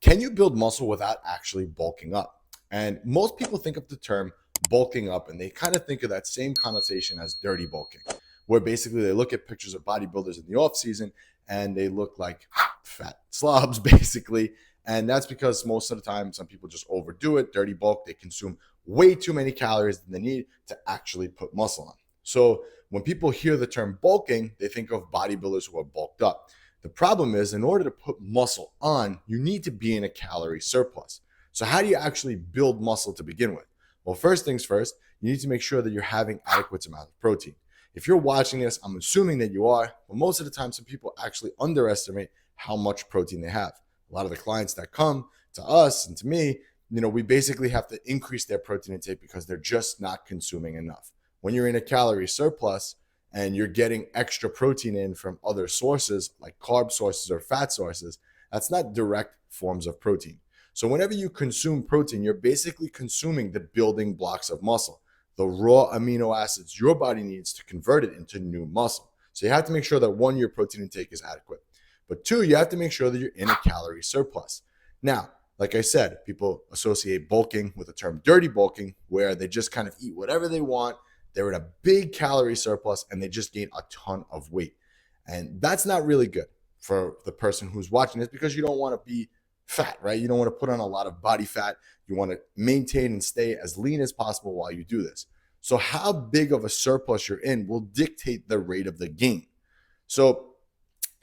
Can you build muscle without actually bulking up? And most people think of the term bulking up and they kind of think of that same connotation as dirty bulking, where basically they look at pictures of bodybuilders in the off season and they look like fat slobs basically. And that's because most of the time, some people just overdo it, dirty bulk. They consume way too many calories than they need to actually put muscle on. So when people hear the term bulking, they think of bodybuilders who are bulked up. The problem is, in order to put muscle on, you need to be in a calorie surplus. So how do you actually build muscle to begin with? Well, first things first, you need to make sure that you're having adequate amount of protein. If you're watching this, I'm assuming that you are, but most of the time, some people actually underestimate how much protein they have. A lot of the clients that come to us and to me, we basically have to increase their protein intake because they're just not consuming enough. When you're in a calorie surplus and you're getting extra protein in from other sources like carb sources or fat sources, that's not direct forms of protein. So whenever you consume protein, you're basically consuming the building blocks of muscle, the raw amino acids your body needs to convert it into new muscle. So you have to make sure that one, your protein intake is adequate. But two, you have to make sure that you're in a calorie surplus. Now, like I said, people associate bulking with the term dirty bulking, where they just kind of eat whatever they want. They're in a big calorie surplus and they just gain a ton of weight. And that's not really good for the person who's watching this, because you don't want to be fat, right? You don't want to put on a lot of body fat. You want to maintain and stay as lean as possible while you do this. So how big of a surplus you're in will dictate the rate of the gain. So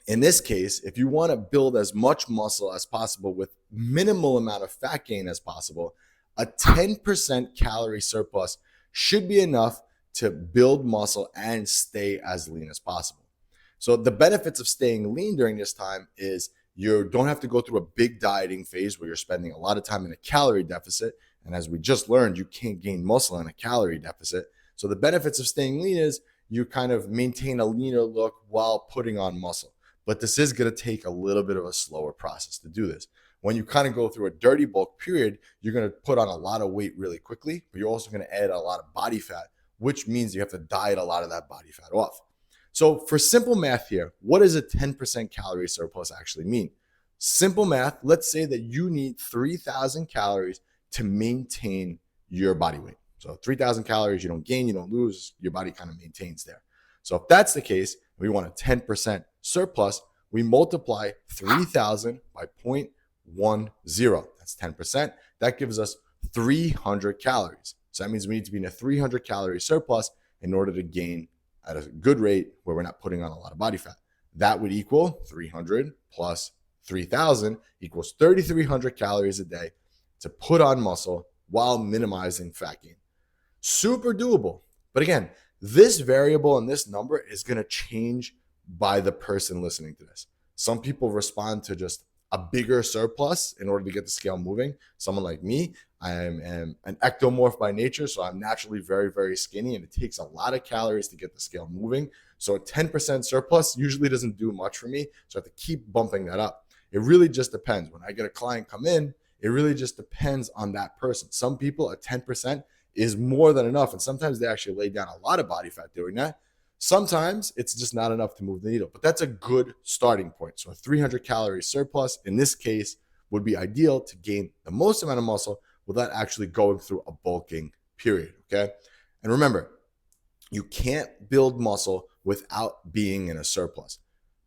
in this case, if you want to build as much muscle as possible with minimal amount of fat gain as possible, a 10% calorie surplus should be enough to build muscle and stay as lean as possible. So the benefits of staying lean during this time is you don't have to go through a big dieting phase where you're spending a lot of time in a calorie deficit. And as we just learned, you can't gain muscle in a calorie deficit. So the benefits of staying lean is you kind of maintain a leaner look while putting on muscle. But this is going to take a little bit of a slower process to do this. When you kind of go through a dirty bulk period, you're going to put on a lot of weight really quickly, but you're also going to add a lot of body fat, which means you have to diet a lot of that body fat off. So for simple math here, what does a 10% calorie surplus actually mean? Simple math, let's say that you need 3,000 calories to maintain your body weight. So 3,000 calories, you don't gain, you don't lose, your body kind of maintains there. So if that's the case, we want a 10% surplus, we multiply 3,000 by 0.10. That's 10%. That gives us 300 calories. So that means we need to be in a 300 calorie surplus in order to gain at a good rate where we're not putting on a lot of body fat. That would equal 300 plus 3,000 equals 3,300 calories a day to put on muscle while minimizing fat gain. Super doable. But again, this variable and this number is going to change by the person listening to this. Some people respond to just a bigger surplus in order to get the scale moving. Someone like me, I am an ectomorph by nature, so I'm naturally very, very skinny, and it takes a lot of calories to get the scale moving. So a 10% surplus usually doesn't do much for me, so I have to keep bumping that up. It really just depends. When I get a client come in, it really just depends on that person. Some people, a 10% is more than enough, and sometimes they actually lay down a lot of body fat doing that. Sometimes it's just not enough to move the needle, but that's a good starting point. So a 300 calorie surplus in this case would be ideal to gain the most amount of muscle without actually going through a bulking period, okay? And remember, you can't build muscle without being in a surplus,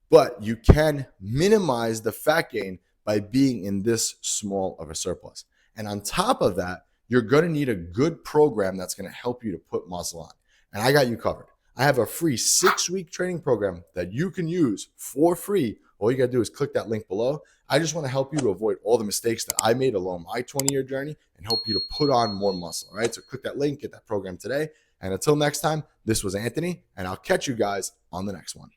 but you can minimize the fat gain by being in this small of a surplus. And on top of that, you're going to need a good program that's going to help you to put muscle on. And I got you covered. I have a free 6-week training program that you can use for free. All you got to do is click that link below. I just want to help you to avoid all the mistakes that I made along my 20-year journey and help you to put on more muscle. All right, so click that link, get that program today. And until next time, this was Anthony, and I'll catch you guys on the next one.